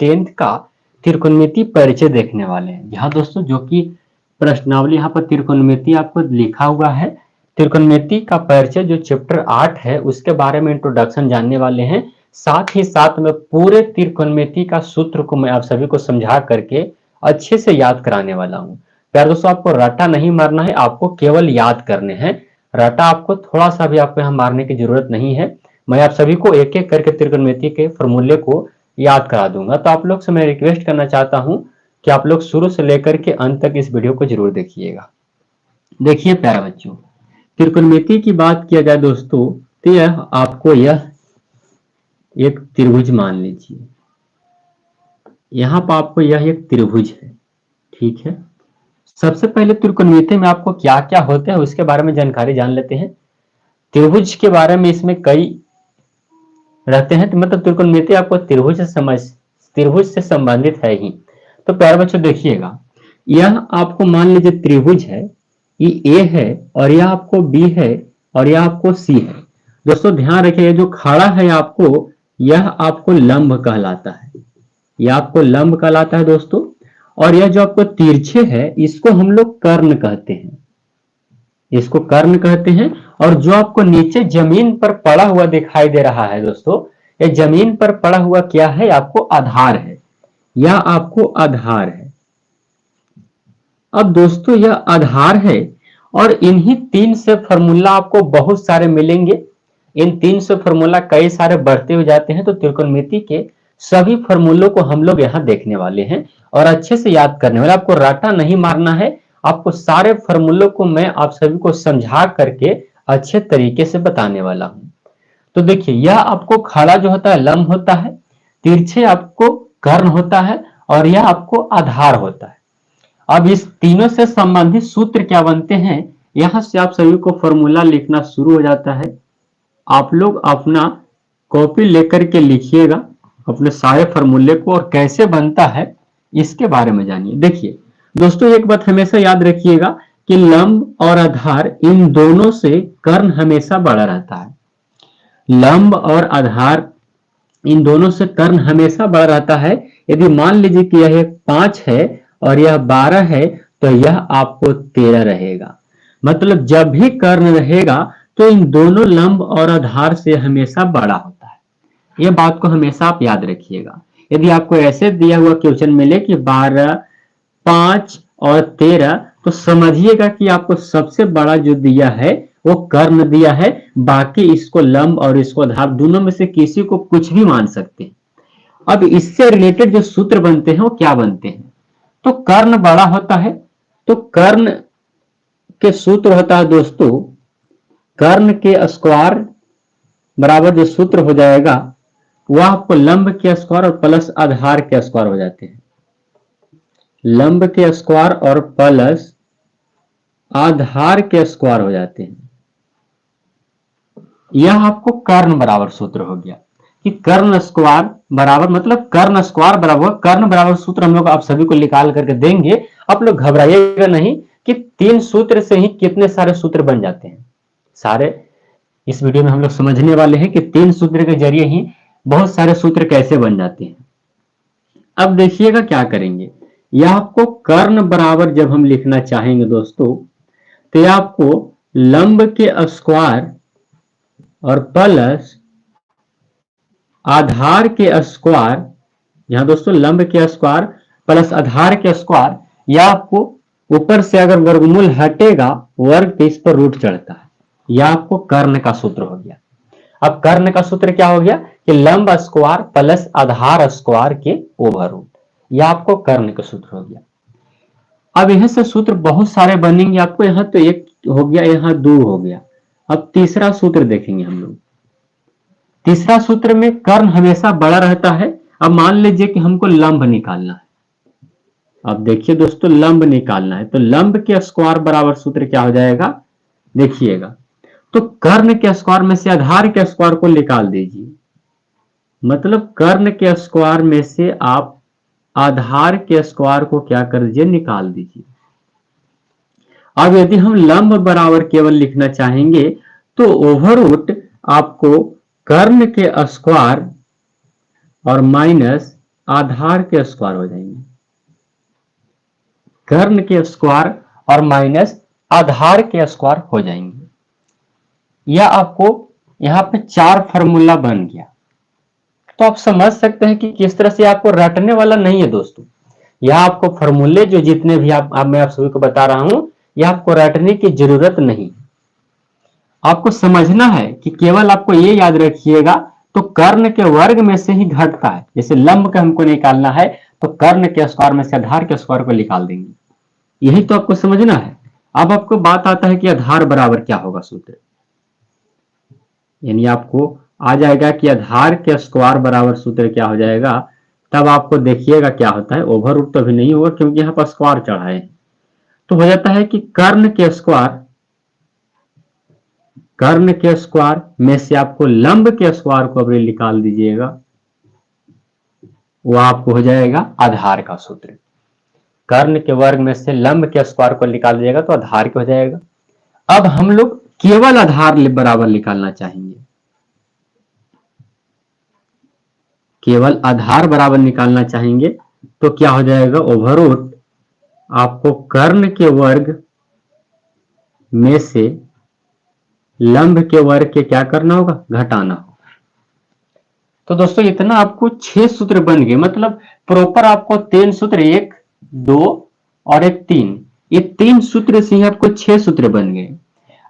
10th का त्रिकोणमिति परिचय देखने वाले हैं। यहाँ दोस्तों जो कि प्रश्नावली यहाँ पर त्रिकोणमिति आपको लिखा हुआ है, त्रिकोणमिति का परिचय जो चैप्टर 8 है उसके बारे में इंट्रोडक्शन जानने वाले हैं। साथ ही साथ में पूरे त्रिकोणमिति का सूत्र को मैं आप सभी को समझा करके अच्छे से याद कराने वाला हूँ। प्यारे दोस्तों, आपको रटा नहीं मारना है, आपको केवल याद करने हैं। रटा आपको थोड़ा सा भी आपको यहाँ मारने की जरूरत नहीं है। मैं आप सभी को एक एक करके त्रिकोणमिति के फॉर्मूले को याद करा दूंगा। तो आप लोग से मैं रिक्वेस्ट करना चाहता हूं कि आप लोग शुरू से लेकर के अंत तक इस वीडियो को जरूर देखिएगा। देखिए प्यारे बच्चों, त्रिकोणमिति की बात किया जाए दोस्तों तो यह आपको यह एक त्रिभुज मान लीजिए। यहां पर आपको यह एक त्रिभुज है, ठीक है। सबसे पहले त्रिकोणमिति में आपको क्या क्या होते हैं उसके बारे में जानकारी जान लेते हैं। त्रिभुज के बारे में इसमें कई रहते हैं, तो मतलब त्रिकोणमिति आपको त्रिभुज से संबंधित है ही। तो प्यारे बच्चों देखिएगा, यह आपको मान लीजिए त्रिभुज है, ये ए है और यह आपको बी है और यह आपको सी है। दोस्तों ध्यान रखिए, जो खड़ा है आपको, यह आपको लंब कहलाता है, यह आपको लंब कहलाता है दोस्तों। और यह जो आपको तिरछे है इसको हम लोग कर्ण कहते हैं, इसको कर्ण कहते हैं। और जो आपको नीचे जमीन पर पड़ा हुआ दिखाई दे रहा है दोस्तों, ये जमीन पर पड़ा हुआ क्या है, आपको आधार है, यह आपको आधार है। अब दोस्तों यह आधार है और इन्हीं तीन से फॉर्मूला आपको बहुत सारे मिलेंगे। इन तीन से फॉर्मूला कई सारे बढ़ते हुए जाते हैं। तो त्रिकोणमिति के सभी फॉर्मूलों को हम लोग यहाँ देखने वाले हैं और अच्छे से याद करने वाले। आपको रटा नहीं मारना है, आपको सारे फॉर्मूलों को मैं आप सभी को समझा करके अच्छे तरीके से बताने वाला हूं। तो देखिए, यह आपको खड़ा जो होता है लंब होता है, तिरछे आपको कर्ण होता है और यह आपको आधार होता है। अब इस तीनों से संबंधित सूत्र क्या बनते हैं, यहां से आप सभी को फॉर्मूला लिखना शुरू हो जाता है। आप लोग अपना कॉपी लेकर के लिखिएगा अपने सारे फॉर्मूले को, और कैसे बनता है इसके बारे में जानिए। देखिए दोस्तों, एक बात हमेशा याद रखिएगा कि लंब और आधार इन दोनों से कर्ण हमेशा बड़ा रहता है। लंब और आधार इन दोनों से कर्ण हमेशा बड़ा रहता है। यदि मान लीजिए कि यह 5 है और यह 12 है तो यह आपको 13 रहेगा। मतलब जब भी कर्ण रहेगा तो इन दोनों लंब और आधार से हमेशा बड़ा होता है। यह बात को हमेशा आप याद रखिएगा। यदि आपको ऐसे दिया हुआ क्वेश्चन मिले कि 12, 5 और 13, तो समझिएगा कि आपको सबसे बड़ा जो दिया है वो कर्ण दिया है, बाकी इसको लंब और इसको आधार दोनों में से किसी को कुछ भी मान सकते हैं। अब इससे रिलेटेड जो सूत्र बनते हैं वो क्या बनते हैं, तो कर्ण बड़ा होता है तो कर्ण के सूत्र होता है दोस्तों, कर्ण के स्क्वायर बराबर जो सूत्र हो जाएगा वह आपको लंब के स्क्वायर और प्लस आधार के स्क्वायर हो जाते हैं। लंब के स्क्वायर और प्लस आधार के स्क्वायर हो जाते हैं। यह आपको कर्ण बराबर सूत्र हो गया कि कर्ण स्क्वायर बराबर, मतलब कर्ण स्क्वायर बराबर कर्ण बराबर सूत्र हम लोग आप सभी को निकाल करके देंगे। आप लोग घबराइएगा नहीं कि 3 सूत्र से ही कितने सारे सूत्र बन जाते हैं। सारे इस वीडियो में हम लोग समझने वाले हैं कि 3 सूत्र के जरिए ही बहुत सारे सूत्र कैसे बन जाते हैं। अब देखिएगा क्या करेंगे, यह आपको कर्ण बराबर जब हम लिखना चाहेंगे दोस्तों, तो यह आपको लंब के स्क्वायर और प्लस आधार के स्क्वायर, यहां दोस्तों लंब के स्क्वायर प्लस आधार के स्क्वायर, यह आपको ऊपर से अगर वर्गमूल हटेगा वर्ग तो इस पर रूट चढ़ता है। यह आपको कर्ण का सूत्र हो गया। अब कर्ण का सूत्र क्या हो गया कि लंब स्क्वायर प्लस आधार स्क्वायर के ओवर रूट, यह आपको कर्ण का सूत्र हो गया। अब यहां से सूत्र बहुत सारे बनेंगे आपको, यहां तो 1 हो गया, यहां 2 हो गया। अब तीसरा सूत्र देखेंगे हम लोग। तीसरा सूत्र में कर्ण हमेशा बड़ा रहता है। अब मान लीजिए कि हमको लंब निकालना है। अब देखिए दोस्तों, लंब निकालना है तो लंब के स्क्वायर बराबर सूत्र क्या हो जाएगा, देखिएगा तो कर्ण के स्क्वायर में से आधार के स्क्वायर को निकाल दीजिए। मतलब कर्ण के स्क्वायर में से आप आधार के स्क्वायर को क्या कर दीजिए, निकाल दीजिए। अब यदि हम लंब बराबर केवल लिखना चाहेंगे तो ओवर रूट आपको कर्ण के स्क्वायर और माइनस आधार के स्क्वायर हो जाएंगे, कर्ण के स्क्वायर और माइनस आधार के स्क्वायर हो जाएंगे। यह आपको यहाँ पे 4 फॉर्मूला बन गया। तो आप समझ सकते हैं कि किस तरह से आपको रटने वाला नहीं है दोस्तों। यह आपको फॉर्मूले जो जितने भी मैं आप सभी को बता रहा हूं, यह आपको रटने की जरूरत नहीं। आपको समझना है कि केवल आपको ये याद रखिएगा, तो कर्ण के वर्ग में से ही घटता है। जैसे लंब का हमको निकालना है तो कर्ण के स्क्वायर में से आधार के स्क्वायर को निकाल देंगे। यही तो आपको समझना है। अब आपको बात आता है कि आधार बराबर क्या होगा सूत्र, यानी आपको आ जाएगा कि आधार के स्क्वायर बराबर सूत्र क्या हो जाएगा। तब आपको देखिएगा क्या होता है, ओवर रूट तो अभी नहीं होगा क्योंकि यहाँ पर स्क्वायर चढ़ा है। तो हो जाता है कि कर्ण के स्क्वायर में से आपको लंब के स्क्वायर को अभी निकाल दीजिएगा, वो आपको हो जाएगा आधार का सूत्र। कर्ण के वर्ग में से लंब के स्क्वायर को निकाल दीजिएगा तो आधार क्या हो जाएगा। अब हम लोग केवल आधार बराबर निकालना चाहेंगे, केवल आधार बराबर निकालना चाहेंगे तो क्या हो जाएगा, ओवररूट आपको कर्ण के वर्ग में से लंब के वर्ग के क्या करना होगा, घटाना होगा। तो दोस्तों इतना आपको 6 सूत्र बन गए। मतलब प्रॉपर आपको 3 सूत्र, 1, 2 और एक 3, ये 3 सूत्र से ही आपको 6 सूत्र बन गए।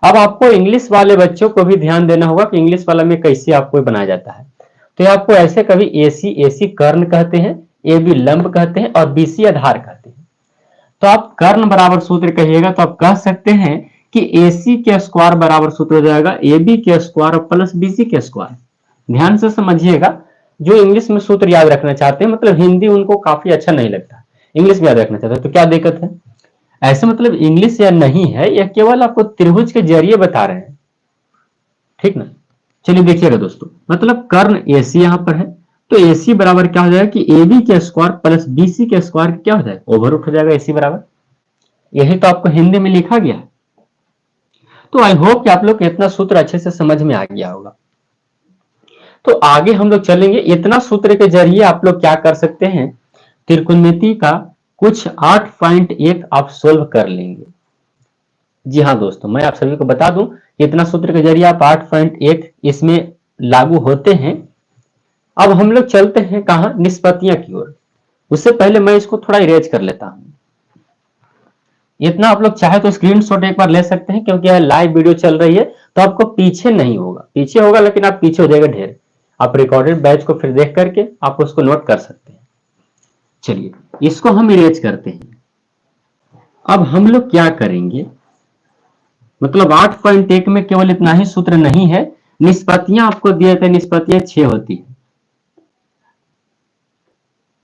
अब आपको इंग्लिश वाले बच्चों को भी ध्यान देना होगा कि इंग्लिश वाला में कैसे आपको बनाया जाता है। तो आपको ऐसे कभी AC कर्ण कहते हैं, AB लंब कहते हैं और BC आधार कहते हैं। तो आप कर्ण बराबर सूत्र कहिएगा तो आप कह सकते हैं कि AC के स्क्वायर बराबर सूत्र हो जाएगा AB के स्क्वायर प्लस BC के स्क्वायर। ध्यान से समझिएगा, जो इंग्लिश में सूत्र याद रखना चाहते हैं, मतलब हिंदी उनको काफी अच्छा नहीं लगता, इंग्लिश में याद रखना चाहते हैं, तो क्या दिक्कत है। ऐसे मतलब इंग्लिश या नहीं है, यह केवल आपको त्रिभुज के जरिए बता रहे हैं, ठीक ना। चलिए देखिएगा दोस्तों, मतलब कर्ण AC यहां पर है, तो AC बराबर क्या हो जाएगा कि AB के स्क्वायर प्लस BC के स्क्वायर क्या हो जाएगा, ओवररूट हो जाएगा AC बराबर। यही तो आपको हिंदी में लिखा गया है। तो आई होप कि आप लोग को इतना सूत्र अच्छे से समझ में आ गया होगा। तो आगे हम लोग चलेंगे, इतना सूत्र के जरिए आप लोग क्या कर सकते हैं, त्रिकोणमिति का कुछ 8.1 आप सोल्व कर लेंगे। जी हाँ दोस्तों, मैं आप सभी को बता दूं, इतना सूत्र के जरिए आप 8.1 इसमें लागू होते हैं। अब हम लोग चलते हैं कहां, निष्पत्तियां की ओर। उससे पहले मैं इसको थोड़ा इरेज कर लेता हूं। इतना आप लोग चाहे तो स्क्रीनशॉट एक बार ले सकते हैं, क्योंकि यह लाइव वीडियो चल रही है तो आपको पीछे नहीं होगा, पीछे होगा लेकिन आप पीछे हो जाएगा ढेर। आप रिकॉर्डेड बैच को फिर देख करके आप उसको नोट कर सकते हैं। चलिए इसको हम इरेज करते हैं। अब हम लोग क्या करेंगे, मतलब 8.1 में केवल इतना ही सूत्र नहीं है, निष्पत्तियां आपको दिए थे, निष्पत्तियां 6 होती है।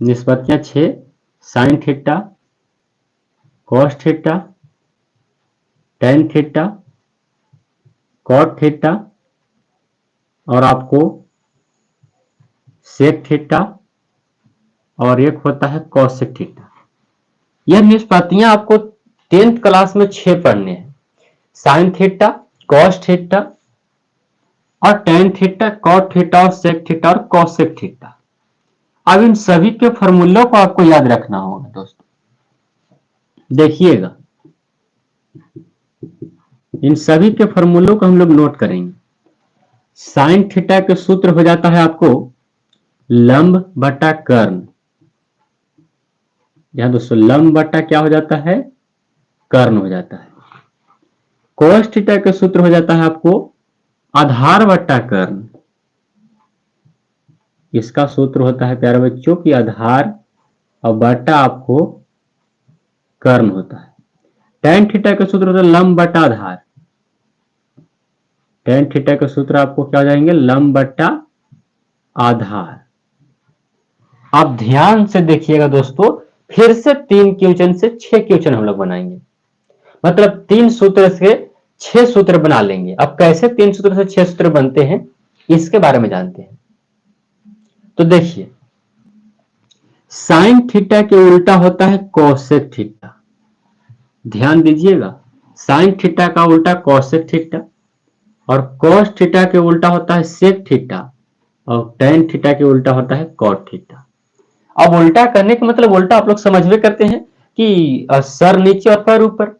निष्पत्तियां 6, sine theta, cos theta, tan theta, cot theta और आपको सेक थीटा और एक होता है कॉसेक थीटा। यह निष्पत्तियां आपको 10th क्लास में 6 पढ़ने हैं, साइन थीटा, कॉस थीटा और टेन थीटा, कॉट थीटा और सेक थीटा और कॉसेक थीटा। अब इन सभी के फॉर्मूलों को आपको याद रखना होगा दोस्तों। देखिएगा, इन सभी के फॉर्मूलों को हम लोग नोट करेंगे। साइन थीटा के सूत्र हो जाता है आपको लंब बटा कर्ण। यहां दोस्तों लंब बटा क्या हो जाता है, कर्ण हो जाता है। कोस थीटा का सूत्र हो जाता है आपको आधार बटा कर्ण। इसका सूत्र होता है प्यारे बच्चों की आधार और बटा आपको कर्ण होता है। टेन थीटा का सूत्र होता है लंब बटा आधार। टेन थीटा का सूत्र आपको क्या हो जाएंगे, लंब बटा आधार। आप ध्यान से देखिएगा दोस्तों, फिर से 3 क्वेश्चन से 6 क्वेश्चन हम लोग बनाएंगे, मतलब 3 सूत्र से 6 सूत्र बना लेंगे। अब कैसे 3 सूत्र से 6 सूत्र बनते हैं इसके बारे में जानते हैं। तो देखिए, साइन थीटा के उल्टा होता है कोसेक थीटा। ध्यान दीजिएगा, साइन थीटा का उल्टा कोसेक थीटा और कोस थीटा के उल्टा होता है सेक थीटा और टेन थीटा के उल्टा होता है कॉट थीटा। अब उल्टा करने का मतलब उल्टा आप लोग समझ में करते हैं कि सर नीचे और पैर ऊपर।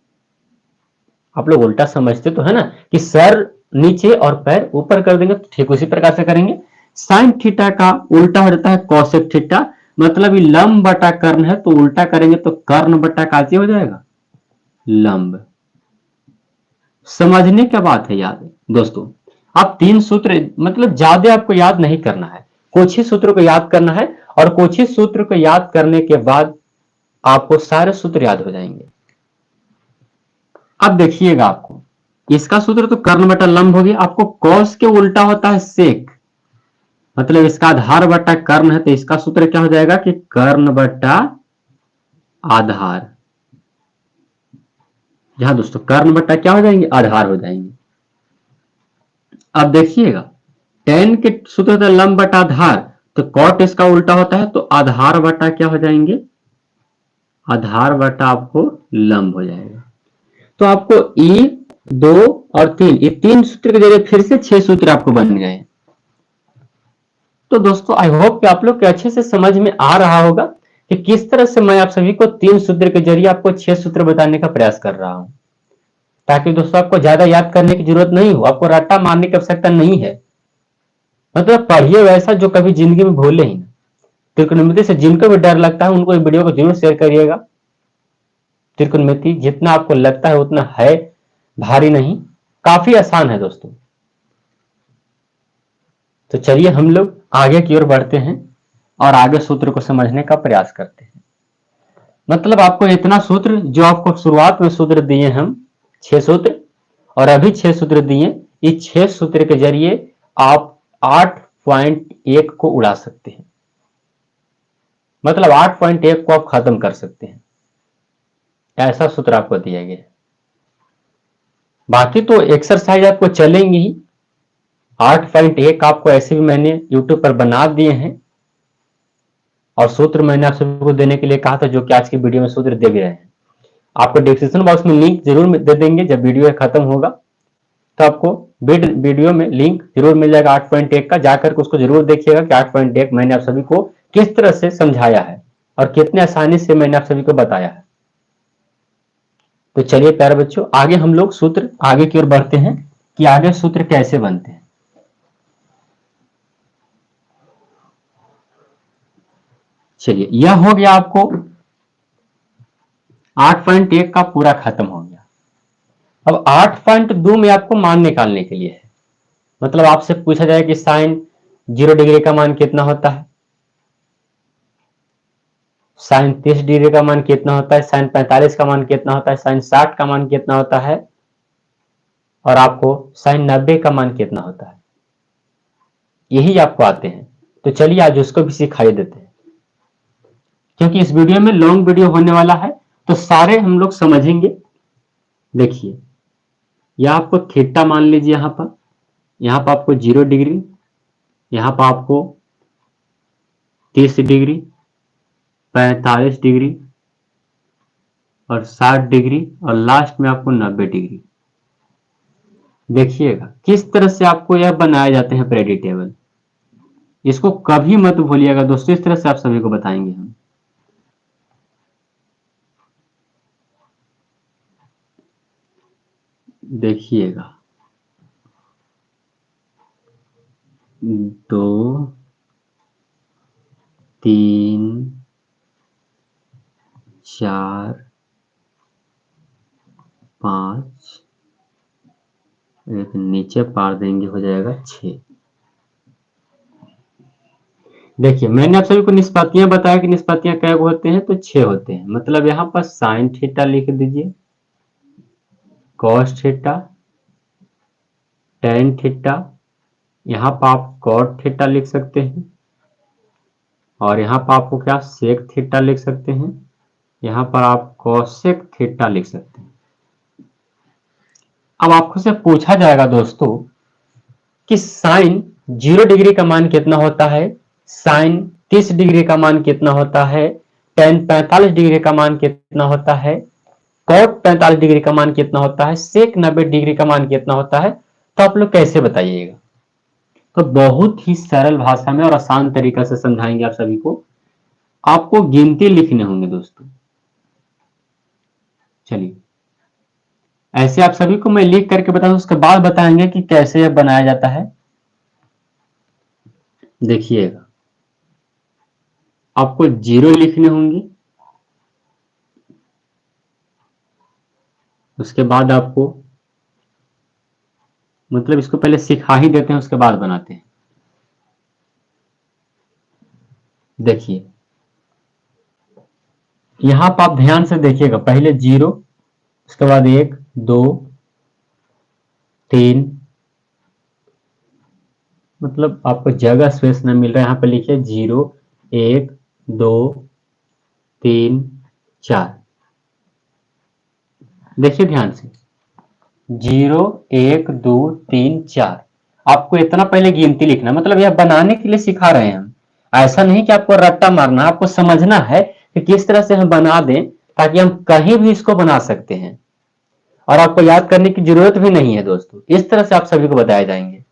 आप लोग उल्टा समझते तो है ना कि सर नीचे और पैर ऊपर कर देंगे, तो ठीक उसी प्रकार से करेंगे। साइन थीटा का उल्टा हो जाता है कॉसेक थीटा, मतलब ये लंब बटा कर्ण है तो उल्टा करेंगे तो कर्ण बटा काचे हो जाएगा लंब। समझने क्या बात है याद दोस्तों। आप तीन सूत्र मतलब ज्यादा आपको याद नहीं करना है, कुछ ही सूत्रों को याद करना है, और कुछ ही सूत्र को याद करने के बाद आपको सारे सूत्र याद हो जाएंगे। अब देखिएगा, आपको इसका सूत्र तो कर्ण बटा लंब हो गया, आपको कॉस के उल्टा होता है सेक, मतलब इसका आधार बटा कर्ण है तो इसका सूत्र क्या हो जाएगा कि कर्ण बटा आधार। जहां दोस्तों कर्ण बटा क्या हो जाएंगे आधार हो जाएंगे। अब देखिएगा टेन के सूत्र होता है लंब बटा आधार, तो कॉट इसका उल्टा होता है तो आधार बटा क्या हो जाएंगे आधार बटा आपको लंब हो जाएगा। तो आपको एक, दो और तीन, ये तीन सूत्र के जरिए फिर से 6 सूत्र आपको बन गए। तो दोस्तों आई होप कि आप लोग के अच्छे से समझ में आ रहा होगा कि किस तरह से मैं आप सभी को 3 सूत्र के जरिए आपको 6 सूत्र बताने का प्रयास कर रहा हूं, ताकि दोस्तों आपको ज्यादा याद करने की जरूरत नहीं हो, आपको रट्टा मारने की आवश्यकता नहीं है। मतलब पढ़िए वैसा जो कभी जिंदगी में भूले ही ना। त्रिकोणमिति से जिनको भी डर लगता है उनको वीडियो को जरूर शेयर करिएगा। त्रिकोणमिति जितना आपको लगता है उतना है भारी नहीं, काफी आसान है दोस्तों। तो चलिए हम लोग आगे की ओर बढ़ते हैं और आगे सूत्र को समझने का प्रयास करते हैं। मतलब आपको इतना सूत्र जो आपको शुरुआत में सूत्र दिए हम 6 सूत्र, और अभी 6 सूत्र दिए, इस 6 सूत्र के जरिए आप 8.1 को उड़ा सकते हैं, मतलब 8.1 को आप खत्म कर सकते हैं, ऐसा सूत्र आपको दिया गया है। बाकी तो एक्सरसाइज आपको चलेंगी ही, 8.1 आपको ऐसे भी मैंने YouTube पर बना दिए हैं, और सूत्र मैंने आप सभी को देने के लिए कहा था जो कि आज की वीडियो में सूत्र दे भी रहे हैं। आपको डिस्क्रिप्शन बॉक्स में लिंक जरूर दे देंगे, जब वीडियो खत्म होगा तो आपको वीडियो में लिंक जरूर मिल जाएगा 8.1 का, जाकर के उसको जरूर देखिएगा कि 8.1 मैंने आप सभी को किस तरह से समझाया है और कितने आसानी से मैंने आप सभी को बताया है। तो चलिए प्यारे बच्चों आगे हम लोग सूत्र आगे की ओर बढ़ते हैं कि आगे सूत्र कैसे बनते हैं। चलिए यह हो गया आपको 8.1 का पूरा खत्म हो गया। अब 8.2 में आपको मान निकालने के लिए है, मतलब आपसे पूछा जाए कि साइन 0 डिग्री का मान कितना होता है, साइन 30 डिग्री का मान कितना होता है, साइन 45 का मान कितना होता है, साइन 60 का मान कितना होता है, और आपको साइन 90 का मान कितना होता है, यही आपको आते हैं। तो चलिए आज उसको भी सिखाई देते हैं, क्योंकि इस वीडियो में लॉन्ग वीडियो होने वाला है तो सारे हम लोग समझेंगे। देखिए यह आपको थीटा मान लीजिए, यहां पर आपको 0 डिग्री, यहां पर आपको 30 डिग्री, 45 डिग्री और 60 डिग्री, और लास्ट में आपको 90 डिग्री। देखिएगा किस तरह से आपको यह बनाए जाते हैं प्रेडिटेबल, इसको कभी मत भूलिएगा दोस्तों, इस तरह से आप सभी को बताएंगे हम। देखिएगा 2, 3, 4, 5, एक नीचे पार देंगे हो जाएगा 6। देखिए मैंने आप सभी को निष्पत्तियां बताया कि निष्पत्तियां क्या होते हैं, तो 6 होते हैं। मतलब यहां पर साइन थीटा लिख दीजिए, कॉस थीटा, टेन थीटा, यहां पर आप कॉट थीटा लिख सकते हैं, और यहां पर आपको क्या सेक थीटा लिख सकते हैं, यहां पर आप कॉसेक थीटा लिख सकते हैं। अब आपको से पूछा जाएगा दोस्तों कि साइन 0 डिग्री का मान कितना होता है, साइन 30 डिग्री का मान कितना होता है, टेन 45 डिग्री का मान कितना होता है, कॉट 45 डिग्री का मान कितना होता है, सेक 90 डिग्री का मान कितना होता है। तो आप लोग कैसे बताइएगा। तो बहुत ही सरल भाषा में और आसान तरीका से समझाएंगे आप सभी को। आपको गिनती लिखने होंगे दोस्तों। चलिए, ऐसे आप सभी को मैं लिख करके बताऊं, उसके बाद बताएंगे कि कैसे यह बनाया जाता है। देखिएगा, आपको जीरो लिखने होंगे, उसके बाद आपको, मतलब इसको पहले सिखा ही देते हैं उसके बाद बनाते हैं। देखिए, यहां पर आप ध्यान से देखिएगा, पहले जीरो, उसके बाद एक, दो, तीन, मतलब आपको जगह स्पेस न मिल रहा है, यहां पर लिखिए जीरो, एक, दो, तीन, चार। देखिए ध्यान से, जीरो, एक, दो, तीन, चार। आपको इतना पहले गिनती लिखना, मतलब यह बनाने के लिए सिखा रहे हैं हम। ऐसा नहीं कि आपको रट्टा मारना, आपको समझना है कि किस तरह से हम बना दें ताकि हम कहीं भी इसको बना सकते हैं, और आपको याद करने की जरूरत भी नहीं है दोस्तों। इस तरह से आप सभी को बताए जाएंगे।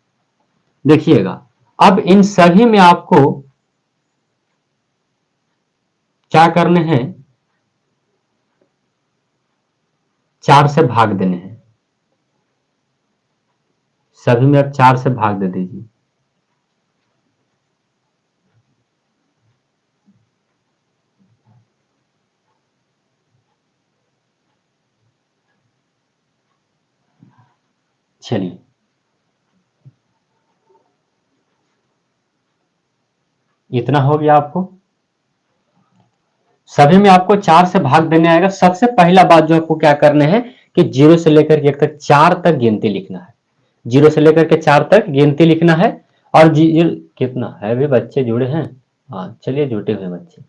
देखिएगा, अब इन सभी में आपको क्या करने हैं, चार से भाग देने हैं। सभी में आप चार से भाग दे दीजिए। चलिए, इतना हो गया। आपको सभी में आपको चार से भाग देने आएगा। सबसे पहला बात जो आपको क्या करना है कि जीरो से लेकर के एक तक, चार तक गिनती लिखना है। जीरो से लेकर के चार तक गिनती लिखना है। और जीरो कितना है, भी बच्चे जुड़े हैं? हाँ, चलिए, जुटे हुए बच्चे।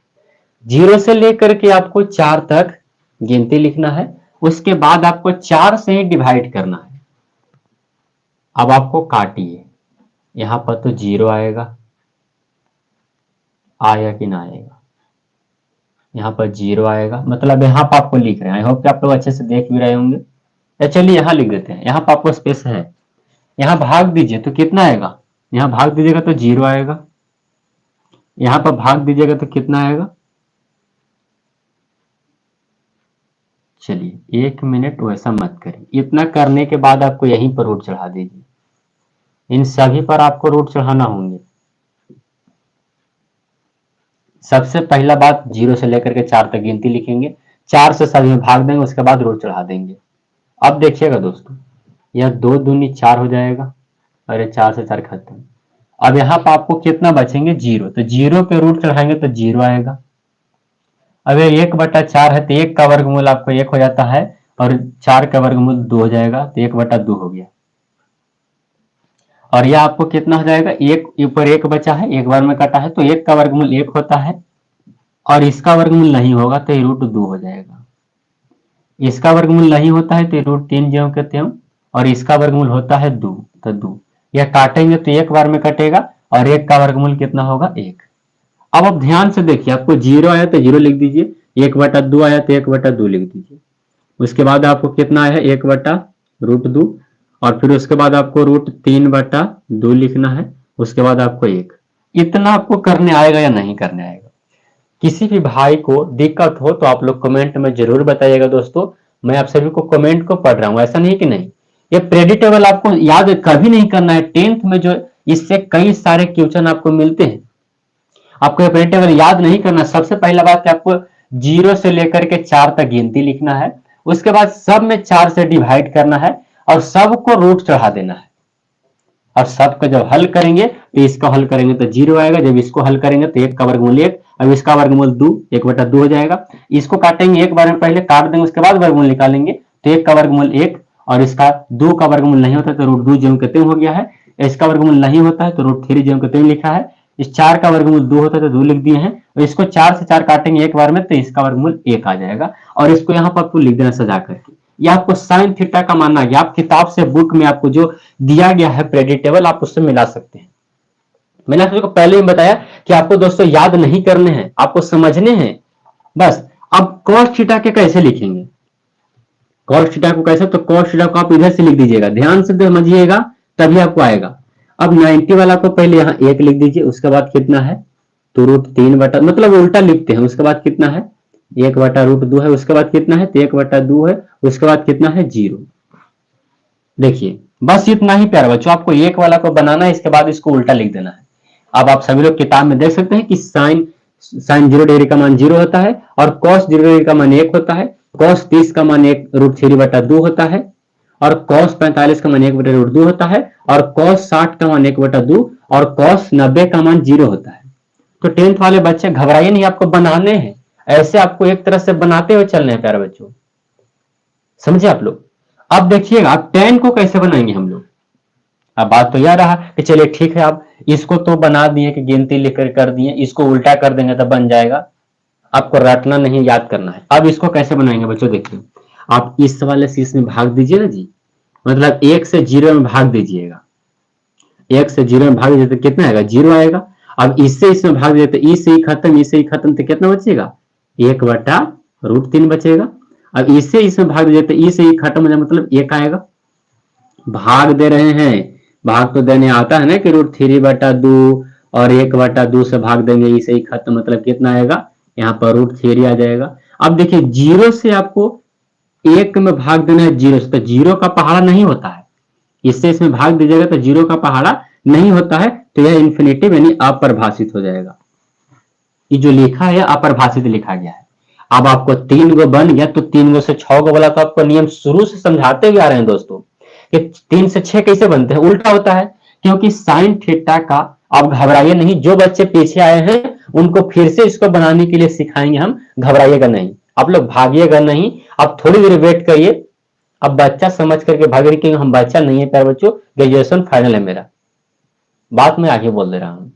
जीरो से लेकर के आपको चार तक गिनती लिखना है। उसके बाद आपको चार से ही डिवाइड करना है। अब आपको काटिए, यहां पर तो जीरो आएगा, आया कि ना आएगा? यहाँ पर जीरो आएगा, मतलब यहाँ पर आपको लिख रहे हैं। आई होप कि आप लोग अच्छे से देख भी रहे होंगे। या चलिए यहाँ लिख देते हैं, यहाँ पर आपको स्पेस है, यहाँ भाग दीजिए तो कितना आएगा? यहाँ भाग दीजिएगा तो जीरो आएगा, यहाँ पर भाग दीजिएगा तो कितना आएगा? चलिए, एक मिनट, वैसा मत करिए। इतना करने के बाद आपको यहीं पर रूट चढ़ा दीजिए। इन सभी पर आपको रूट चढ़ाना होंगे। सबसे पहला बात, जीरो से लेकर के चार तक गिनती लिखेंगे, चार से सभी में भाग देंगे, उसके बाद रूट चढ़ा देंगे। अब देखिएगा दोस्तों, यह दो दूनी चार हो जाएगा, और ये चार से चार खत्म। अब यहाँ पर आपको कितना बचेंगे? जीरो। तो जीरो पे रूट चढ़ाएंगे तो जीरो आएगा। अब ये एक बटा चार है, तो एक का वर्गमूल आपको एक हो जाता है, और चार का वर्गमूल दो हो जाएगा, तो एक बटा दो हो गया। और यह आपको कितना हो जाएगा? एक ऊपर एक बचा है, एक बार में कटा है, तो एक का वर्गमूल एक होता है, और इसका वर्गमूल नहीं होगा तो ये रूट दो हो जाएगा। इसका वर्गमूल नहीं होता है तो ये रूट तीन ज्यों के त्यों, और इसका वर्गमूल होता है दो, तो दो। यह काटेंगे तो एक बार में कटेगा, और एक का वर्गमूल कितना होगा? एक। अब आप ध्यान से देखिए, आपको जीरो आया तो जीरो लिख दीजिए, एक बटा दो आया तो एक बटा दो लिख दीजिए। उसके बाद आपको कितना आया? एक बटा रूट दो, और फिर उसके बाद आपको रूट तीन बटा दो लिखना है, उसके बाद आपको एक। इतना आपको करने आएगा या नहीं करने आएगा? किसी भी भाई को दिक्कत हो तो आप लोग कमेंट में जरूर बताइएगा दोस्तों। मैं आप सभी को कमेंट को पढ़ रहा हूं, ऐसा नहीं कि नहीं। ये प्रेडिक्टेबल आपको याद कभी नहीं करना है। टेंथ में जो इससे कई सारे क्वेश्चन आपको मिलते हैं, आपको ये प्रेडिक्टेबल याद नहीं करना। सबसे पहला बात कि आपको जीरो से लेकर के चार तक गिनती लिखना है, उसके बाद सब में चार से डिवाइड करना है, और सबको रूट चढ़ा देना है। और सबको जब हल करेंगे तो इसको हल करेंगे तो जीरो आएगा, जब इसको हल करेंगे तो एक का वर्गमूल एक, अब इसका वर्गमूल दो, एक बटा दो हो जाएगा। इसको काटेंगे एक बार में, पहले काट देंगे, उसके बाद वर्गमूल निकालेंगे, तो एक का वर्गमूल एक, और इसका दो का वर्गमूल नहीं होता तो रूट दो ज्यों के त्यों हो गया है। इसका वर्गमूल नहीं होता है तो रूट थ्री ज्यों के त्यों लिखा है। इस चार का वर्गमूल दो होता है तो दो लिख दिए हैं, और इसको चार से चार काटेंगे एक बार में तो इसका वर्गमूल एक आ जाएगा, और इसको यहाँ पर आपको लिख देना सजा करके। यह आपको साइन थीटा का मानना है। आप किताब से, बुक में आपको जो दिया गया है प्रेडिक्टेबल, आप उससे मिला सकते हैं। मैंने आपको पहले ही बताया कि आपको दोस्तों याद नहीं करने हैं, आपको समझने हैं बस। अब cos थीटा के कैसे लिखेंगे? cos थीटा को कैसे? तो cos थीटा को आप इधर से लिख दीजिएगा, ध्यान से समझिएगा, तभी आपको आएगा। अब 90 वाला को पहले यहाँ एक लिख दीजिए, उसके बाद कितना है? तो √3 बटा, मतलब उल्टा लिखते हैं, उसके बाद कितना है 1 बटा √2 है, उसके बाद कितना है तो 1 बटा 2 है, उसके बाद कितना है 0। देखिए बस इतना ही प्यारे बच्चों, आपको एक वाला को बनाना है, इसके बाद इसको उल्टा लिख देना है। अब आप सभी लोग किताब में देख सकते हैं कि साइन 0 डिग्री का मान 0 होता है और cos 0 डिग्री का मान 1 होता है, cos 30 का मान 1 √3 बटा 2 होता है, और cos 45 का मान 1 बटा √2 होता है, और cos 60 का मान 1 बटा 2, और cos 90 का मान 0 होता है। तो 10th वाले बच्चे घबराइए नहीं, आपको बनाने हैं, ऐसे आपको एक तरह से बनाते हुए चलने हैं प्यारे बच्चों, समझे आप लोग। अब देखिएगा आप 10 को कैसे बनाएंगे हम लोग। अब बात तो यह रहा कि चलिए ठीक है, आप इसको तो बना दिए कि गिनती लिख कर दिए, इसको उल्टा कर देंगे तो बन जाएगा, आपको रटना नहीं याद करना है। अब इसको कैसे बनाएंगे बच्चों, देखिए आप इस वाले से इसमें भाग दीजिए ना जी, मतलब 1 से 0 में भाग दीजिएगा, 1 से 0 में भाग दीजिए तो कितना आएगा 0 आएगा। अब इससे इसमें भाग दीजिए तो ई से ही खत्म, ई से ही खत्म, तो कितना बचेगा 1 बटा √3 बचेगा। अब इससे इसमें भाग दीजिए तो ई से ही खत्म हो जाए, मतलब 1 आएगा। भाग दे रहे हैं, भाग तो देने आता है ना कि √3 बटा 2 और 1 बटा 2 से भाग देंगे, इसे ही खत्म, मतलब कितना आएगा यहाँ पर √3 आ जाएगा। अब देखिए 0 से आपको 1 में भाग देना है 0 से, तो 0 का पहाड़ा नहीं होता है, इससे इसमें भाग दीजिएगा तो 0 का पहाड़ा नहीं होता है, तो यह इंफिनिटिव यानी अपरिभाषित हो जाएगा। ये जो लिखा है अपरिभाषित लिखा गया है। अब आपको 3 गो बन गया, तो 3 गो से 6 गो वाला तो आपको नियम शुरू से समझाते हुए आ रहे हैं दोस्तों कि 3 से 6 कैसे बनते हैं, उल्टा होता है, क्योंकि साइन थीटा का, आप घबराइए नहीं, जो बच्चे पीछे आए हैं उनको फिर से इसको बनाने के लिए सिखाएंगे हम, घबराइएगा नहीं, आप लोग भागिएगा नहीं, आप थोड़ी देर वेट करिए। अब बच्चा समझ करके भागे, क्योंकि हम बच्चा नहीं है प्यारे बच्चों, ग्रेजुएशन फाइनल है मेरा, बात मैं आगे बोल दे रहा हूं।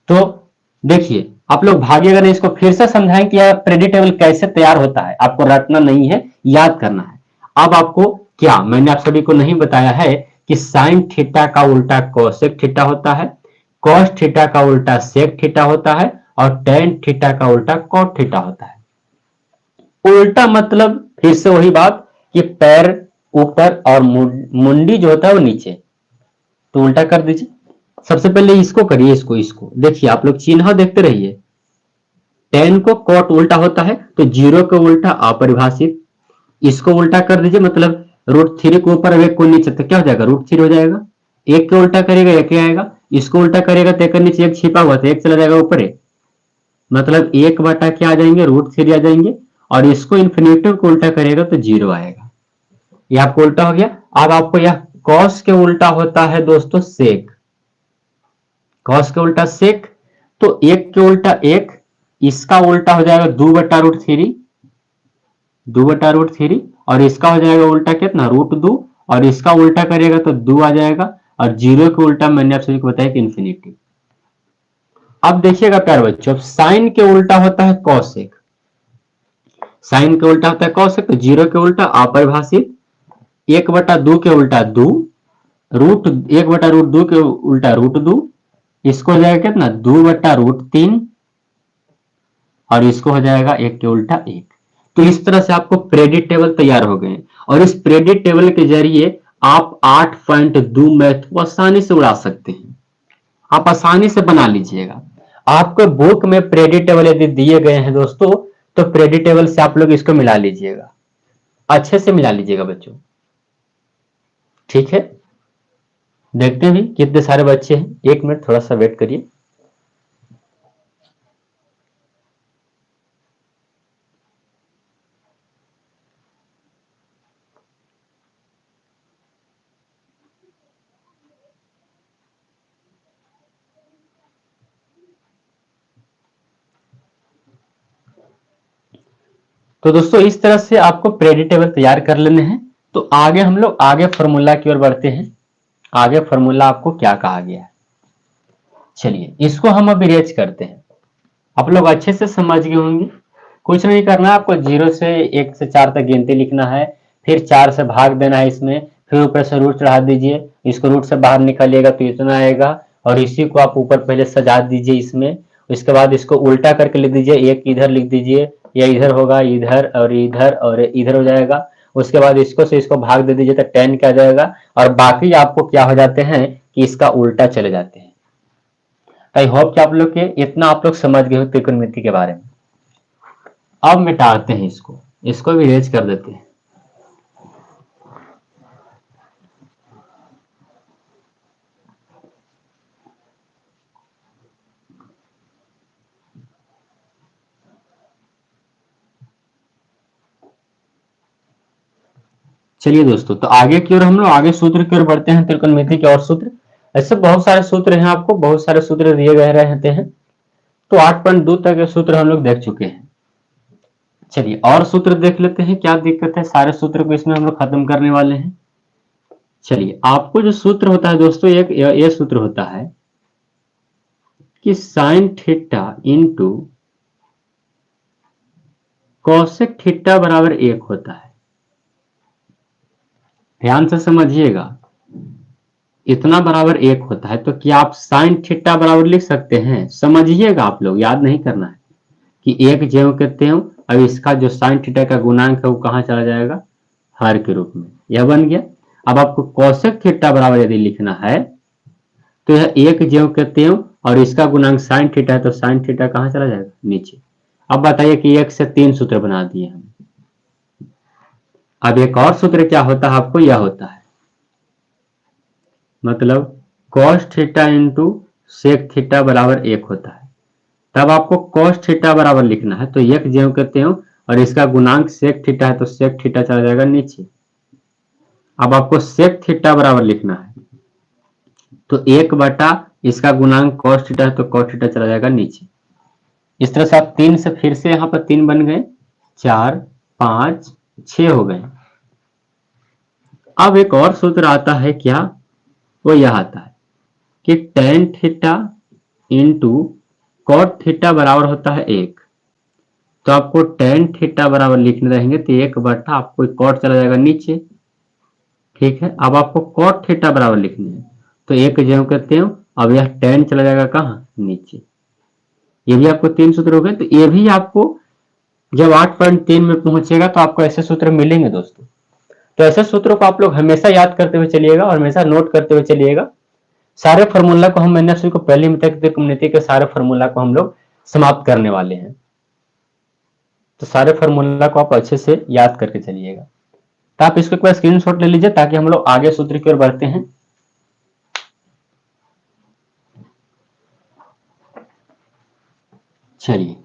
तो देखिए आप लोग भागिएगा नहीं, इसको फिर से समझाएं कि यह प्रेडिक्टेबल कैसे तैयार होता है, आपको रटना नहीं है, याद करना है। अब आपको क्या मैंने आप सभी को नहीं बताया है कि साइन थीटा का उल्टा कोसेक थीटा होता है, कॉस थीटा का उल्टा सेक थीटा होता है, और टेन थीटा का उल्टा कॉट थीटा होता है। उल्टा मतलब फिर से वही बात कि पैर ऊपर और मुंडी जो होता है वो नीचे, तो उल्टा कर दीजिए। सबसे पहले इसको करिए, इसको देखिए, आप लोग चिन्ह देखते रहिए। 10 को कॉट उल्टा होता है तो 0 को उल्टा अपरिभाषित, इसको उल्टा कर दीजिए, मतलब √3 को ऊपर एक को नीचे, तो क्या हो जाएगा √3 हो जाएगा। 1 को उल्टा करेगा 1 आएगा, इसको उल्टा करेगा तो 1 के नीचे 1 छिपा हुआ, तो 1 चला जाएगा ऊपर, मतलब 1 बटा क्या आ जाएंगे √3 आ जाएंगे, और इसको इन्फिनिटिव को उल्टा करेगा तो 0 आएगा। यह आपको उल्टा हो गया। अब आपको यह कॉस के उल्टा होता है दोस्तों सेक, कॉस के उल्टा सेक, तो 1 के उल्टा 1, इसका उल्टा हो जाएगा 2 बटा √3, 2 बटा √3, और इसका हो जाएगा उल्टा कितना √2, और इसका उल्टा करेगा तो 2 आ जाएगा, और 0 के उल्टा मैंने आप सभी को बताया कि इन्फिनिटी। अब देखिएगा प्यारे बच्चों, अब साइन के उल्टा होता है कॉसेक, साइन के उल्टा होता है कॉसेक, तो 0 के उल्टा अपरिभाषित, 1 बटा 2 के उल्टा 2, 1 बटा √2 के उल्टा √2, इसको हो जाएगा कितना 2 बटा √3, और इसको हो जाएगा 1 के उल्टा 1। तो इस तरह से आपको प्रेडिक्ट टेबल तैयार हो गए, और इस प्रेडिक्ट टेबल के जरिए आप 8.2 मैथ को आसानी से उड़ा सकते हैं, आप आसानी से बना लीजिएगा। आपको बुक में प्रेडिक्ट टेबल यदि दिए गए हैं दोस्तों, तो प्रेडिक्ट टेबल से आप लोग इसको मिला लीजिएगा, अच्छे से मिला लीजिएगा बच्चों, ठीक है। देखते हैं कितने सारे बच्चे हैं, 1 मिनट थोड़ा सा वेट करिए। तो दोस्तों इस तरह से आपको प्रेडिक्ट टेबल तैयार कर लेने हैं। तो आगे हम लोग आगे फॉर्मूला की ओर बढ़ते हैं। आगे फॉर्मूला आपको क्या कहा गया है, चलिए इसको हम अब इरेज करते हैं। आप लोग अच्छे से समझ गए होंगे, कुछ नहीं करना है आपको, 0 से 1 से 4 तक गिनती लिखना है, फिर 4 से भाग देना है इसमें, फिर ऊपर से रूट चढ़ा दीजिए, इसको रूट से बाहर निकालिएगा तो इतना आएगा, और इसी को आप ऊपर पहले सजा दीजिए इसमें, उसके बाद इसको उल्टा करके लिख दीजिए, 1 इधर लिख दीजिए, या इधर होगा, इधर और इधर और इधर हो जाएगा। उसके बाद इसको से इसको भाग दे दीजिए तो 10 क्या जाएगा, और बाकी आपको क्या हो जाते हैं कि इसका उल्टा चले जाते हैं। आई होप कि आप लोग के इतना आप लोग समझ गए हो त्रिकोणमिति के बारे में। अब मिटाते हैं इसको भी इरेज कर देते हैं। चलिए दोस्तों, तो आगे की ओर हम लोग आगे सूत्र की ओर बढ़ते हैं, त्रिकोणमिति के और सूत्र। ऐसे बहुत सारे सूत्र हैं, आपको बहुत सारे सूत्र दिए गए रहते हैं। तो 8.2 तक के सूत्र हम लोग देख चुके हैं। चलिए और सूत्र देख लेते हैं, क्या दिक्कत है, सारे सूत्र को इसमें हम लोग खत्म करने वाले हैं। चलिए, आपको जो सूत्र होता है दोस्तों, एक ये सूत्र होता है कि sine theta into cosec theta बराबर 1 होता है। ध्यान से समझिएगा, इतना बराबर 1 होता है, तो क्या आप साइन थीटा बराबर लिख सकते हैं? समझिएगा, आप लोग याद नहीं करना है कि 1 ज्यों के त्यों, अब इसका जो साइन थीटा का गुणांक है वो कहां चला जाएगा? हर के रूप में। यह बन गया। अब आपको कॉसेक थीटा बराबर यदि लिखना है तो यह 1 ज्यों के त्यों और इसका गुणांक साइन थीटा है, तो साइन थीटा कहां चला जाएगा? नीचे। अब बताइए कि 1 से 3 सूत्र बना दिए हम। अब एक और सूत्र क्या होता है, आपको यह होता है, मतलब cos theta into sec theta बराबर 1 होता है। तब आपको कॉस थीटा बराबर लिखना है, तो 1 ज्यों के त्यों और इसका गुणांक सेक थीटा है, तो सेक थीटा चला जाएगा नीचे। अब आपको सेक थीटा बराबर लिखना है, तो 1 बटा इसका गुणांक कॉस थीटा है, तो कॉस थीटा चला जाएगा नीचे। इस तरह से आप 3 से फिर से यहां पर 3 बन गए, 4 5 6 हो गए। अब एक और सूत्र आता है, क्या? वो यह आता है कि tan theta into cot theta बराबर होता है 1। तो आपको टेन थीटा बराबर लिखने रहेंगे, तो 1 बटा आपको कॉट चला जाएगा नीचे। ठीक है, अब आपको कॉट थीटा बराबर लिखनी है, तो 1 ज्यों के त्यों, अब यह टेन चला जाएगा कहां? नीचे। ये भी आपको 3 सूत्र हो गए। तो ये भी आपको जब 8.3 में पहुंचेगा तो आपको ऐसे सूत्र मिलेंगे दोस्तों। तो ऐसे सूत्रों को आप लोग हमेशा याद करते हुए चलिएगा और हमेशा नोट करते हुए चलिएगा। सारे फॉर्मूला को हम मैंने को पहले त्रिकोणमिति के सारे फॉर्मूला को हम लोग समाप्त करने वाले हैं। तो सारे फॉर्मूला को आप अच्छे से याद करके चलिएगा। तो आप इसको एक बार स्क्रीनशॉट ले लीजिए ताकि हम लोग आगे सूत्र की ओर बढ़ते हैं। चलिए,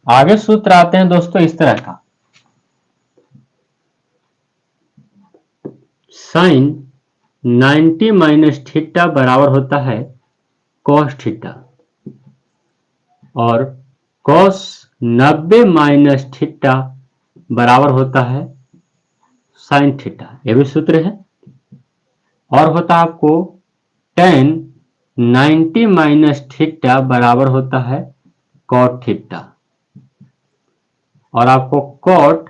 आगे सूत्र आते हैं दोस्तों इस तरह का, साइन 90 माइनस थीटा बराबर होता है कॉस थीटा, और कॉस 90 माइनस थीटा बराबर होता है साइन थीटा। यह भी सूत्र है। और होता आपको टेन 90 माइनस थीटा बराबर होता है कॉट थीटा, और आपको कॉट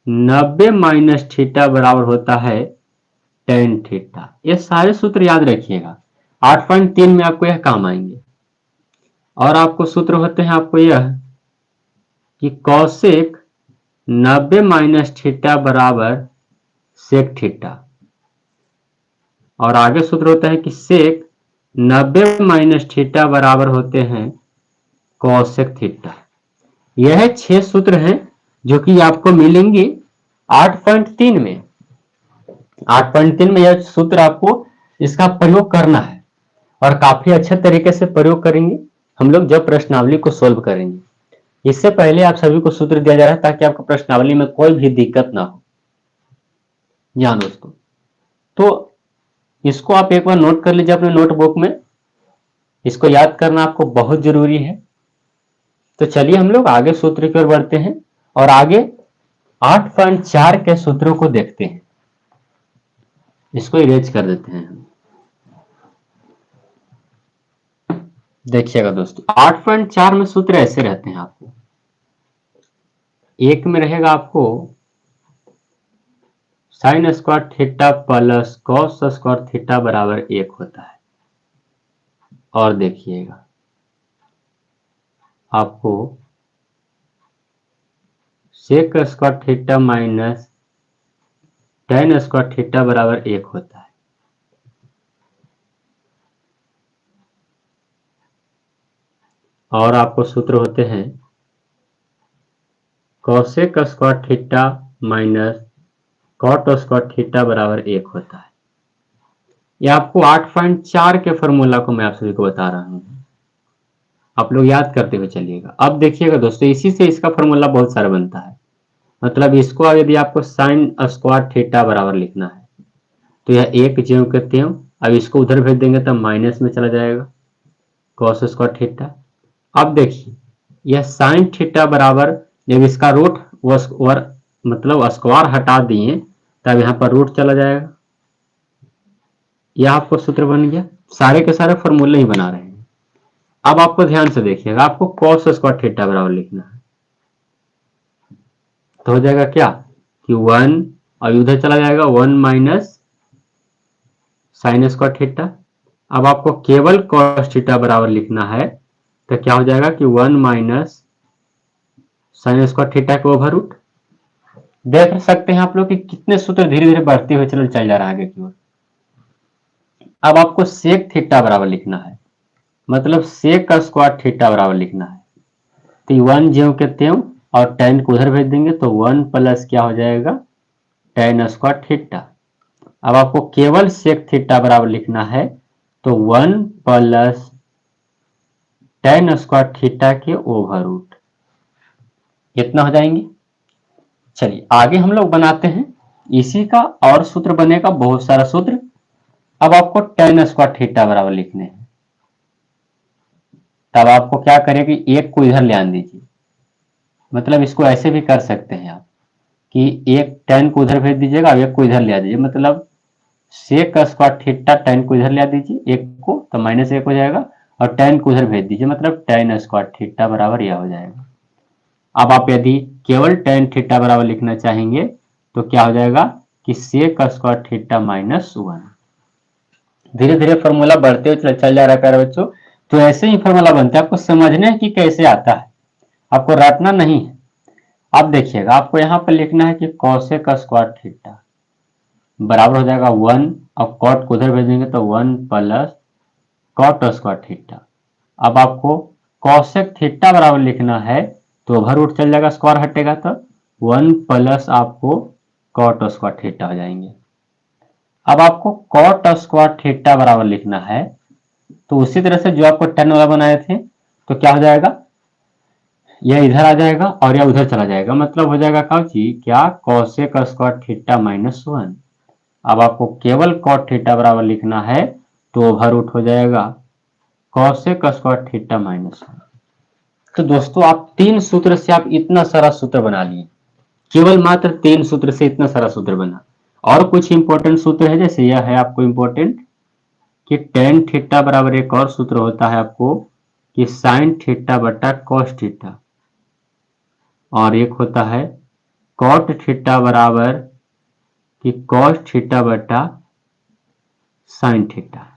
90 माइनस थीटा बराबर होता है टेन थीटा। ये सारे सूत्र याद रखिएगा, 8.3 में आपको यह काम आएंगे। और आपको सूत्र होते हैं आपको यह कि कॉसेक 90 माइनस थीटा बराबर सेक थीटा, और आगे सूत्र होता है कि सेक 90 माइनस थीटा बराबर होते हैं कॉसेक थीटा। यह 6 सूत्र हैं जो कि आपको मिलेंगे 8.3 में। 8.3 में यह सूत्र आपको इसका प्रयोग करना है, और काफी अच्छे तरीके से प्रयोग करेंगे हम लोग जब प्रश्नावली को सोल्व करेंगे। इससे पहले आप सभी को सूत्र दिया जा रहा है ताकि आपको प्रश्नावली में कोई भी दिक्कत ना हो। जी हाँ दोस्तों, तो इसको आप एक बार नोट कर लीजिए अपने नोटबुक में। इसको याद करना आपको बहुत जरूरी है। तो चलिए हम लोग आगे सूत्र की ओर बढ़ते हैं और आगे 8.4 के सूत्रों को देखते हैं। इसको इरेज कर देते हैं हम। देखिएगा दोस्तों, 8.4 में सूत्र ऐसे रहते हैं आपको। एक में रहेगा आपको sine square theta plus cos square theta बराबर 1 होता है। और देखिएगा आपको sec square theta minus tan square theta बराबर 1 होता है। और आपको सूत्र होते हैं cosec square theta minus cot square theta बराबर 1 होता है। ये आपको 8.4 के फॉर्मूला को मैं आप सभी को बता रहा हूं, आप लोग याद करते हुए चलिएगा। अब देखिएगा दोस्तों, इसी से इसका फॉर्मूला बहुत सारा बनता है। मतलब इसको यदि आपको साइन स्क्वायर थीटा बराबर लिखना है तो यह एक ज्यों के त्यों, अब इसको उधर भेज देंगे तब माइनस में चला जाएगा कॉस स्क्वायर थीटा। अब देखिए यह साइन थीटा बराबर, जब इसका रूट मतलब स्क्वायर हटा दिए तब यहाँ पर रूट चला जाएगा। यह आपको सूत्र बन गया। सारे के सारे फॉर्मूले ही बना रहे हैं। अब आपको ध्यान से देखिएगा, आपको कॉस स्क्वायर थीटा बराबर लिखना है तो हो जाएगा क्या कि 1 और उधर चला जाएगा 1 माइनस साइन स्क्वायर थीटा। अब आपको केवल कॉस थीटा बराबर लिखना है तो क्या हो जाएगा कि 1 माइनस साइन स्क्वायर थीटा के ओवर रूट। देख सकते हैं आप लोग कि कितने सूत्र धीरे धीरे बढ़ते हुए चल जा रहा है आगे की ओर। अब आपको सेक थीटा बराबर लिखना है, मतलब सेक का स्क्वायर थीटा बराबर लिखना है तो 1 ज्यों के त्यों और tan को उधर भेज देंगे तो 1 प्लस क्या हो जाएगा tan स्क्वायर थीटा। अब आपको केवल सेक थीटा बराबर लिखना है तो 1 प्लस tan स्क्वायर थीटा के ओवर रूट, इतना हो जाएंगे। चलिए आगे हम लोग बनाते हैं इसी का, और सूत्र बनेगा बहुत सारा सूत्र। अब आपको tan स्क्वायर थीटा बराबर लिखने हैं, तब आपको क्या करें कि एक को इधर ले आन दीजिए। मतलब इसको ऐसे भी कर सकते हैं आप कि एक tan को उधर भेज दीजिएगा और एक को इधर ले आ दीजिए। मतलब सेक स्क्वायर थीटा tan को इधर ले आ दीजिए एक को तो माइनस 1 हो जाएगा और tan को उधर भेज दीजिए, मतलब tan स्क्वायर थीटा बराबर यह हो जाएगा। अब आप यदि केवल tan थीटा बराबर लिखना चाहेंगे तो क्या हो जाएगा कि सेक स्क्वायर थीटा माइनस 1। धीरे धीरे फॉर्मूला बढ़ते हुए चल जा रहा है प्यारे बच्चों। तो ऐसे ही फॉर्मूला बनता है, आपको समझना है कि कैसे आता है, आपको रटना नहीं है। अब देखिएगा आपको यहाँ पर लिखना है कि कोसेक स्क्वायर थीटा बराबर हो जाएगा 1 और कॉट को उधर भेजेंगे तो 1 प्लस कॉट स्क्वायर थीटा। अब आपको कोसेक थीटा बराबर लिखना है तो ओवर रूट चल जाएगा, स्क्वायर हटेगा तो 1 प्लस आपको कॉट स्क्वायर थीटा हो जाएंगे। अब आपको कॉट स्क्वायर थीटा बराबर लिखना है तो उसी तरह से जो आपको tan वाला बनाए थे तो क्या हो जाएगा, यह इधर आ जाएगा और यह उधर चला जाएगा। मतलब हो जाएगा क्या कोसेक स्क्वायर थीटा माइनस 1। अब आपको केवल कॉट थीटा बराबर लिखना है तो ओवर रूट हो जाएगा कोसेक स्क्वायर थीटा माइनस 1। तो दोस्तों आप 3 सूत्र से आप इतना सारा सूत्र बना लिए, केवल मात्र 3 सूत्र से इतना सारा सूत्र बना। और कुछ इंपॉर्टेंट सूत्र है, जैसे यह है आपको इंपॉर्टेंट कि tan थीटा बराबर एक और सूत्र होता है आपको कि साइन थीटा बटा कॉस थीटा, और एक होता है कॉट थीटा बराबर कि कॉस थीटा बटा साइन थीटा।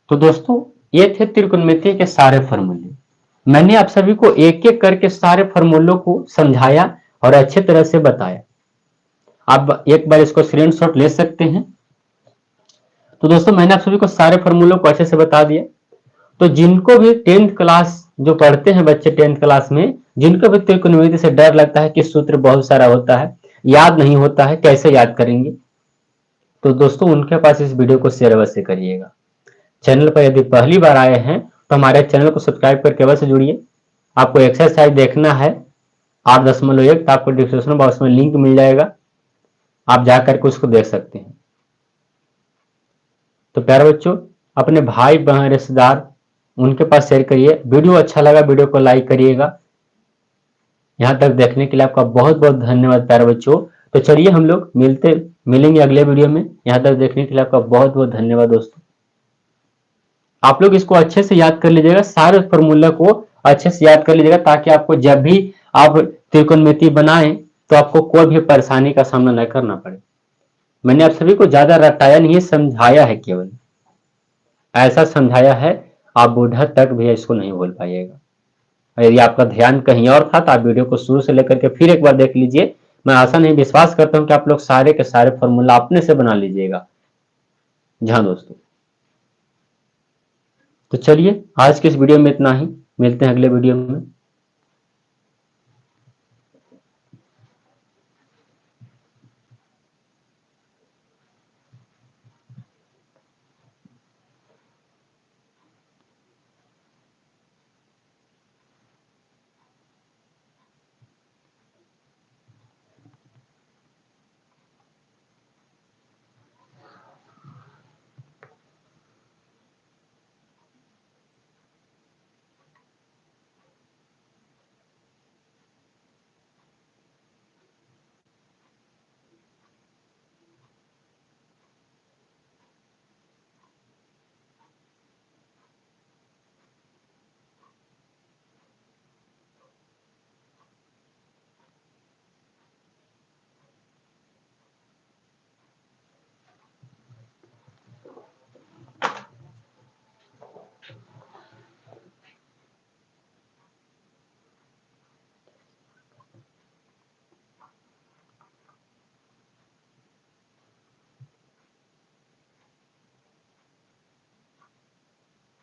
तो दोस्तों ये थे त्रिकोणमिति के सारे फॉर्मूले। मैंने आप सभी को एक एक करके सारे फॉर्मूलों को समझाया और अच्छे तरह से बताया। आप एक बार इसको स्क्रीनशॉट ले सकते हैं। तो दोस्तों मैंने आप सभी को सारे फॉर्मूलों को अच्छे से बता दिया। तो जिनको भी 10th क्लास जो पढ़ते हैं बच्चे 10th क्लास में, जिनको भी त्रिकोणमिति से डर लगता है कि सूत्र बहुत सारा होता है, याद नहीं होता है, कैसे याद करेंगे, तो दोस्तों उनके पास इस वीडियो को शेयर अवश्य करिएगा। चैनल पर यदि पहली बार आए हैं तो हमारे चैनल को सब्सक्राइब करके अवश्य जुड़िए। आपको एक्सरसाइज देखना है 8.1 तो आपको डिस्क्रिप्शन बॉक्स में लिंक मिल जाएगा, आप जाकर के उसको देख सकते हैं। तो प्यारे बच्चों अपने भाई बहन रिश्तेदार उनके पास शेयर करिए। वीडियो अच्छा लगा वीडियो को लाइक करिएगा। यहाँ तक देखने के लिए आपका बहुत बहुत धन्यवाद प्यारे बच्चों। तो चलिए हम लोग मिलेंगे अगले वीडियो में। यहाँ तक देखने के लिए आपका बहुत बहुत धन्यवाद दोस्तों। आप लोग इसको अच्छे से याद कर लीजिएगा, सारे फॉर्मूला को अच्छे से याद कर लीजिएगा, ताकि आपको जब भी आप त्रिकोणमिति बनाएं तो आपको कोई भी परेशानी का सामना न करना पड़े। मैंने आप सभी को ज्यादा रटाया नहीं, समझाया है, केवल ऐसा समझाया है आप बूढ़ा तक भी इसको नहीं बोल पाइएगा। यदि आपका ध्यान कहीं और था तो आप वीडियो को शुरू से लेकर के फिर एक बार देख लीजिए। मैं आशा नहीं विश्वास करता हूं कि आप लोग सारे के सारे फॉर्मूला अपने से बना लीजिएगा। जी हाँ दोस्तों, तो चलिए आज के इस वीडियो में इतना ही, मिलते हैं अगले वीडियो में।